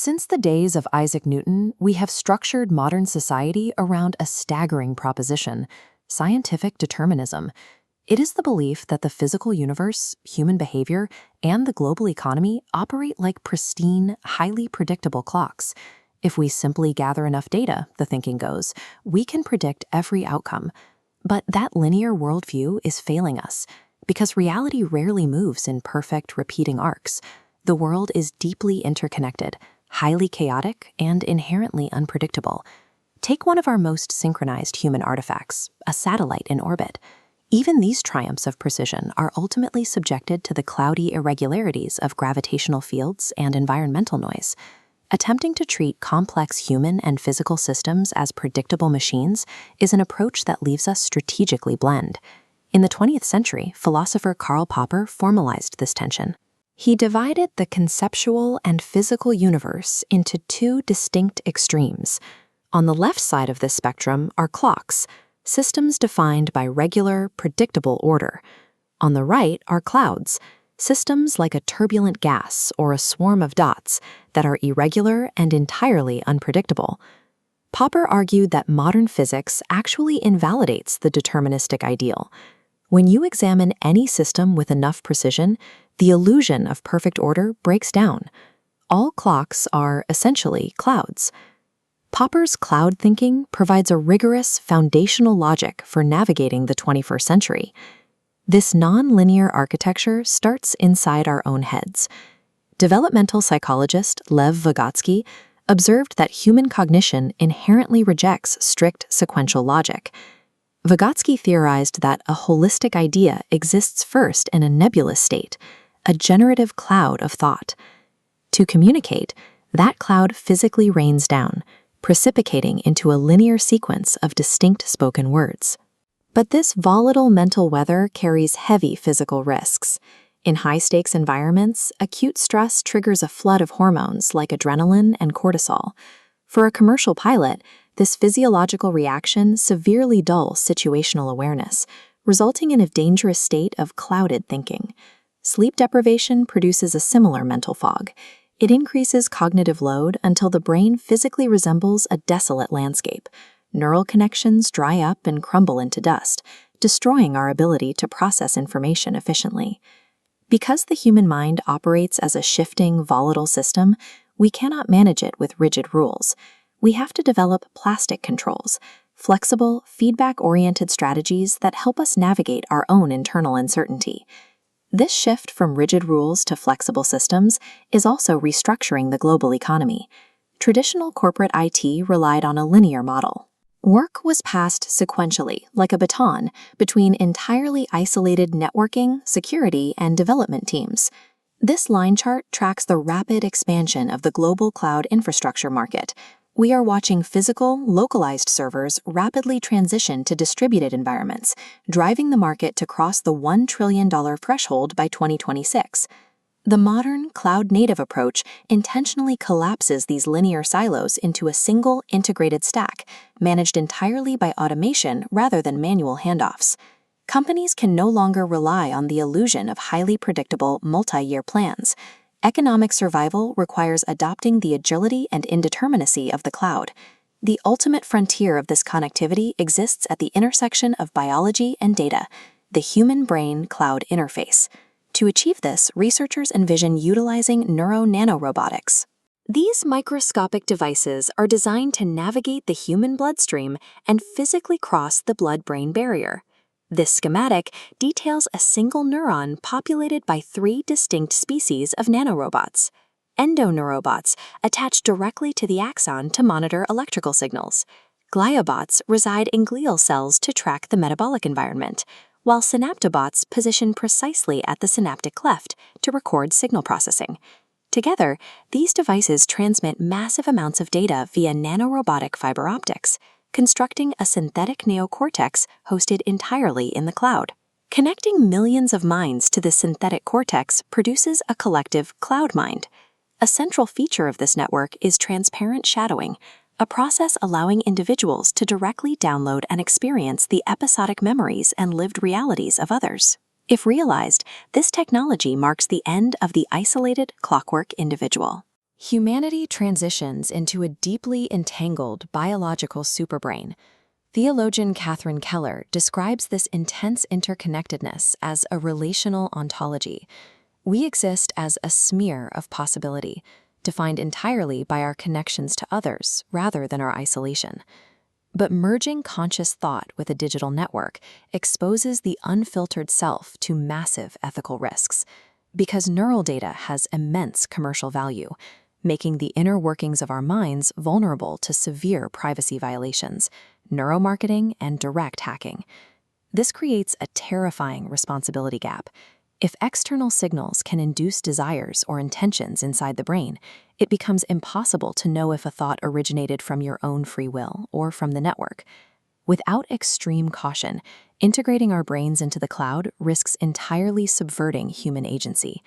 Since the days of Isaac Newton, we have structured modern society around a staggering proposition: scientific determinism. It is the belief that the physical universe, human behavior, and the global economy operate like pristine, highly predictable clocks. If we simply gather enough data, the thinking goes, we can predict every outcome. But that linear worldview is failing us, because reality rarely moves in perfect, repeating arcs. The world is deeply interconnected, highly chaotic, and inherently unpredictable. Take one of our most synchronized human artifacts, a satellite in orbit. Even these triumphs of precision are ultimately subjected to the cloudy irregularities of gravitational fields and environmental noise. Attempting to treat complex human and physical systems as predictable machines is an approach that leaves us strategically blend. In the 20th century, philosopher Karl Popper formalized this tension. He divided the conceptual and physical universe into two distinct extremes. On the left side of this spectrum are clocks, systems defined by regular, predictable order. On the right are clouds, systems like a turbulent gas or a swarm of dots that are irregular and entirely unpredictable. Popper argued that modern physics actually invalidates the deterministic ideal. When you examine any system with enough precision, the illusion of perfect order breaks down. All clocks are essentially clouds. Popper's cloud thinking provides a rigorous, foundational logic for navigating the 21st century. This non-linear architecture starts inside our own heads. Developmental psychologist Lev Vygotsky observed that human cognition inherently rejects strict sequential logic. Vygotsky theorized that a holistic idea exists first in a nebulous state, a generative cloud of thought. To communicate, that cloud physically rains down, precipitating into a linear sequence of distinct spoken words. But this volatile mental weather carries heavy physical risks. In high-stakes environments, acute stress triggers a flood of hormones like adrenaline and cortisol. For a commercial pilot, this physiological reaction severely dulls situational awareness, resulting in a dangerous state of clouded thinking. Sleep deprivation produces a similar mental fog. It increases cognitive load until the brain physically resembles a desolate landscape. Neural connections dry up and crumble into dust, destroying our ability to process information efficiently. Because the human mind operates as a shifting, volatile system, we cannot manage it with rigid rules. We have to develop plastic controls, flexible, feedback-oriented strategies that help us navigate our own internal uncertainty. This shift from rigid rules to flexible systems is also restructuring the global economy. Traditional corporate IT relied on a linear model. Work was passed sequentially, like a baton, between entirely isolated networking, security, and development teams. This line chart tracks the rapid expansion of the global cloud infrastructure market. We are watching physical, localized servers rapidly transition to distributed environments, driving the market to cross the $1 trillion threshold by 2026. The modern, cloud-native approach intentionally collapses these linear silos into a single, integrated stack, managed entirely by automation rather than manual handoffs. Companies can no longer rely on the illusion of highly predictable, multi-year plans. Economic survival requires adopting the agility and indeterminacy of the cloud. The ultimate frontier of this connectivity exists at the intersection of biology and data, the human-brain-cloud interface. To achieve this, researchers envision utilizing neuro-nanorobotics. These microscopic devices are designed to navigate the human bloodstream and physically cross the blood-brain barrier. This schematic details a single neuron populated by 3 distinct species of nanorobots. Endoneurobot attach directly to the axon to monitor electrical signals. Gliobots reside in glial cells to track the metabolic environment, while synaptobots position precisely at the synaptic cleft to record signal processing. Together, these devices transmit massive amounts of data via nanorobotic fiber optics, constructing a synthetic neocortex hosted entirely in the cloud. Connecting millions of minds to this synthetic cortex produces a collective cloud mind. A central feature of this network is transparent shadowing, a process allowing individuals to directly download and experience the episodic memories and lived realities of others. If realized, this technology marks the end of the isolated clockwork individual. Humanity transitions into a deeply entangled biological superbrain. Theologian Catherine Keller describes this intense interconnectedness as a relational ontology. We exist as a smear of possibility, defined entirely by our connections to others rather than our isolation. But merging conscious thought with a digital network exposes the unfiltered self to massive ethical risks, because neural data has immense commercial value, making the inner workings of our minds vulnerable to severe privacy violations, neuromarketing, and direct hacking. This creates a terrifying responsibility gap. If external signals can induce desires or intentions inside the brain, it becomes impossible to know if a thought originated from your own free will or from the network. Without extreme caution, integrating our brains into the cloud risks entirely subverting human agency.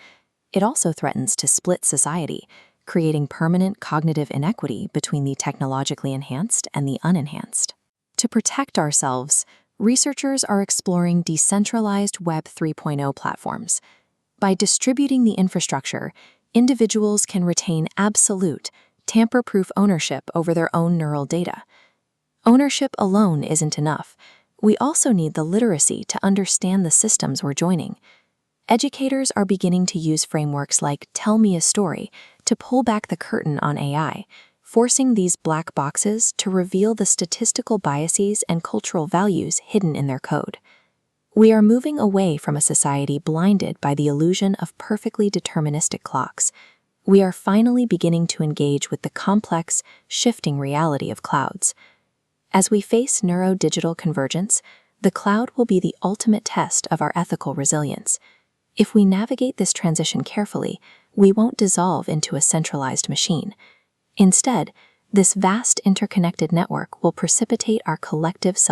It also threatens to split society, creating permanent cognitive inequity between the technologically enhanced and the unenhanced. To protect ourselves, researchers are exploring decentralized Web 3.0 platforms. By distributing the infrastructure, individuals can retain absolute, tamper-proof ownership over their own neural data. Ownership alone isn't enough. We also need the literacy to understand the systems we're joining. Educators are beginning to use frameworks like Tell Me a Story to pull back the curtain on AI, forcing these black boxes to reveal the statistical biases and cultural values hidden in their code. We are moving away from a society blinded by the illusion of perfectly deterministic clocks. We are finally beginning to engage with the complex, shifting reality of clouds. As we face neuro-digital convergence, the cloud will be the ultimate test of our ethical resilience. If we navigate this transition carefully, we won't dissolve into a centralized machine. Instead, this vast interconnected network will precipitate our collective self